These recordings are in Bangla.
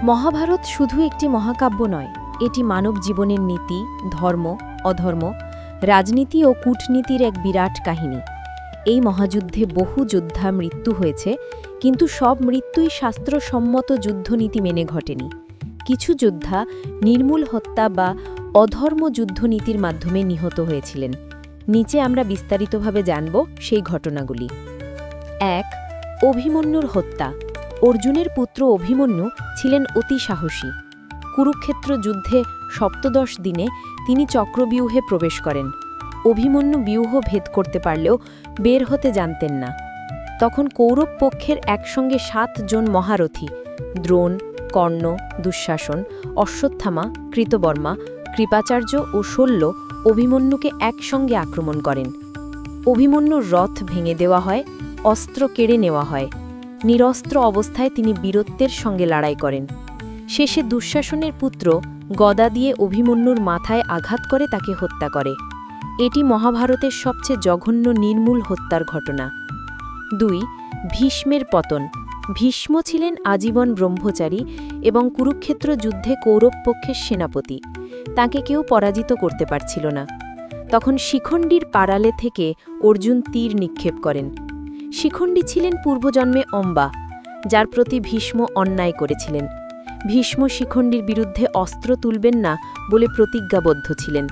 মহাভারত শুধু একটি মহাকাব্য নয়, এটি মানব জীবনের নীতি, ধর্ম, অধর্ম, রাজনীতি ও কূটনীতির এক বিরাট কাহিনী। এই মহাযুদ্ধে বহু যোদ্ধা মৃত্যু হয়েছে, কিন্তু সব মৃত্যুই শাস্ত্রসম্মত যুদ্ধনীতি মেনে ঘটেনি। কিছু যোদ্ধা নির্মূল হত্যা বা অধর্ম যুদ্ধনীতির মাধ্যমে নিহত হয়েছিলেন। নিচে আমরা বিস্তারিতভাবে জানব সেই ঘটনাগুলি। ১. অভিমন্যুর হত্যা। অর্জুনের পুত্র অভিমন্যু ছিলেন অতি সাহসী। কুরুক্ষেত্র যুদ্ধে সপ্তদশ দিনে তিনি চক্রব্যূহে প্রবেশ করেন। অভিমন্যু ব্যূহ ভেদ করতে পারলেও বের হতে জানতেন না। তখন কৌরব পক্ষের একসঙ্গে ৭ জন মহারথী দ্রোণ, কর্ণ, দুঃশাসন, অশ্বত্থামা, কৃতবর্মা, কৃপাচার্য ও শল্য অভিমন্যুকে একসঙ্গে আক্রমণ করেন। অভিমন্যুর রথ ভেঙে দেওয়া হয়, অস্ত্র কেড়ে নেওয়া হয়। নিরস্ত্র অবস্থায় তিনি বীরত্বের সঙ্গে লড়াই করেন। শেষে দুঃশাসনের পুত্র গদা দিয়ে অভিমন্যুর মাথায় আঘাত করে তাকে হত্যা করে। এটি মহাভারতের সবচেয়ে জঘন্য নির্মূল হত্যার ঘটনা। ২. ভীষ্মের পতন। ভীষ্ম ছিলেন আজীবন ব্রহ্মচারী এবং কুরুক্ষেত্র যুদ্ধে কৌরব পক্ষের সেনাপতি। তাকে কেউ পরাজিত করতে পারছিল না। তখন শিখণ্ডীর পাড়ালে থেকে অর্জুন তীর নিক্ষেপ করেন। শিখণ্ডী ছিলেন পূর্বজন্মে অম্বা, যার প্রতি ভীষ্ম অন্যায় করেছিলেন। ভীষ্ম শিখণ্ডীর বিরুদ্ধে অস্ত্র তুলবেন না বলে প্রতিজ্ঞাবদ্ধ ছিলেন।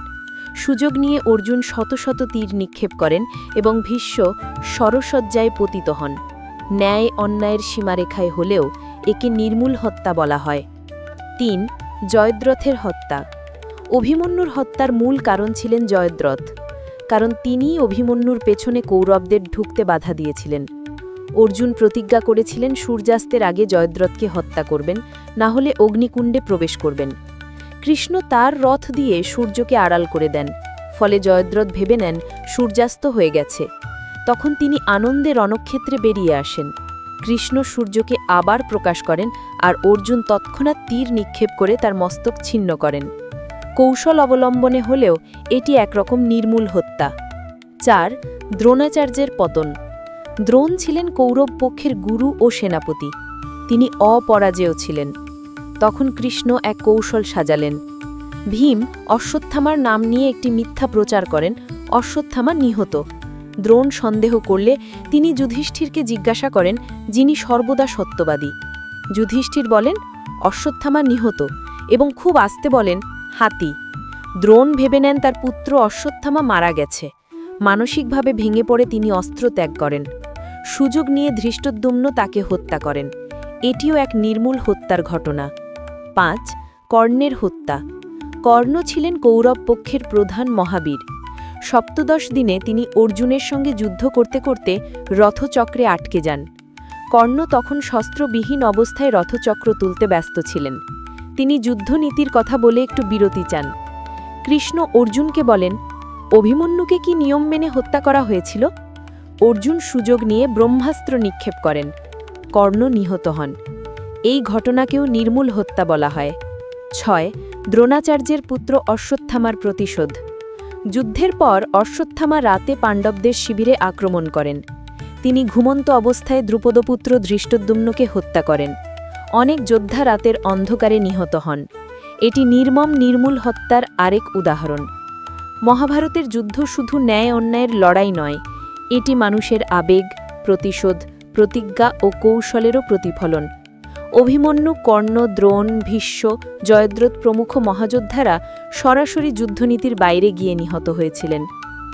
সুযোগ নিয়ে অর্জুন শত শত তীর নিক্ষেপ করেন এবং ভীষ্ম শরশয্যায় পতিত হন। ন্যায় অন্যায়ের সীমারেখায় হলেও একে নির্মূল হত্যা বলা হয়। ৩. জয়দ্রথের হত্যা। অভিমন্যুর হত্যার মূল কারণ ছিলেন জয়দ্রথ, কারণ তিনিই অভিমন্যুর পেছনে কৌরবদের ঢুকতে বাধা দিয়েছিলেন। অর্জুন প্রতিজ্ঞা করেছিলেন সূর্যাস্তের আগে জয়দ্রথকে হত্যা করবেন, না হলে অগ্নিকুণ্ডে প্রবেশ করবেন। কৃষ্ণ তার রথ দিয়ে সূর্যকে আড়াল করে দেন, ফলে জয়দ্রথ ভেবে নেন সূর্যাস্ত হয়ে গেছে। তখন তিনি আনন্দে রণক্ষেত্রে বেরিয়ে আসেন। কৃষ্ণ সূর্যকে আবার প্রকাশ করেন আর অর্জুন তৎক্ষণাৎ তীর নিক্ষেপ করে তার মস্তক ছিন্ন করেন। কৌশল অবলম্বনে হলেও এটি একরকম নির্মূল হত্যা। ৪. দ্রোণাচার্যের পতন। দ্রোণ ছিলেন কৌরব পক্ষের গুরু ও সেনাপতি। তিনি অপরাজেয় ছিলেন। তখন কৃষ্ণ এক কৌশল সাজালেন। ভীম অশ্বত্থামার নাম নিয়ে একটি মিথ্যা প্রচার করেন। অশ্বত্থামা নিহত। দ্রোণ সন্দেহ করলে তিনি যুধিষ্ঠিরকে জিজ্ঞাসা করেন, যিনি সর্বদা সত্যবাদী। যুধিষ্ঠির বলেন, অশ্বত্থামা নিহত, এবং খুব আস্তে বলেন, হাতি। দ্রোণ ভেবে নেন তার পুত্র অশ্বত্থামা মারা গেছে। মানসিকভাবে ভেঙে পড়ে তিনি অস্ত্র ত্যাগ করেন। সুযোগ নিয়ে ধৃষ্টদ্যুম্ন তাকে হত্যা করেন। এটিও এক নির্মূল হত্যার ঘটনা। ৫. কর্ণের হত্যা। কর্ণ ছিলেন কৌরব পক্ষের প্রধান মহাবীর। সপ্তদশ দিনে তিনি অর্জুনের সঙ্গে যুদ্ধ করতে করতে রথচক্রে আটকে যান। কর্ণ তখন শস্ত্রবিহীন অবস্থায় রথচক্র তুলতে ব্যস্ত ছিলেন। তিনি যুদ্ধনীতির কথা বলে একটু বিরতি চান। কৃষ্ণ অর্জুনকে বলেন, অভিমন্যুকে কি নিয়ম মেনে হত্যা করা হয়েছিল? অর্জুন সুযোগ নিয়ে ব্রহ্মাস্ত্র নিক্ষেপ করেন। কর্ণ নিহত হন। এই ঘটনাকেও নির্মূল হত্যা বলা হয়। ৬. দ্রোণাচার্যের পুত্র অশ্বত্থামার প্রতিশোধ। যুদ্ধের পর অশ্বত্থামা রাতে পাণ্ডবদের শিবিরে আক্রমণ করেন। তিনি ঘুমন্ত অবস্থায় দ্রুপদপুত্র ধৃষ্টদ্যুম্নকে হত্যা করেন। অনেক যোদ্ধা রাতের অন্ধকারে নিহত হন। এটি নির্মম নির্মূল হত্যার আরেক উদাহরণ। মহাভারতের যুদ্ধ শুধু ন্যায় অন্যায়ের লড়াই নয়, এটি মানুষের আবেগ, প্রতিশোধ, প্রতিজ্ঞা ও কৌশলেরও প্রতিফলন। অভিমন্যু, কর্ণ, দ্রোণ, ভীষ্ম, জয়দ্রথ প্রমুখ মহাযোদ্ধারা সরাসরি যুদ্ধনীতির বাইরে গিয়ে নিহত হয়েছিলেন।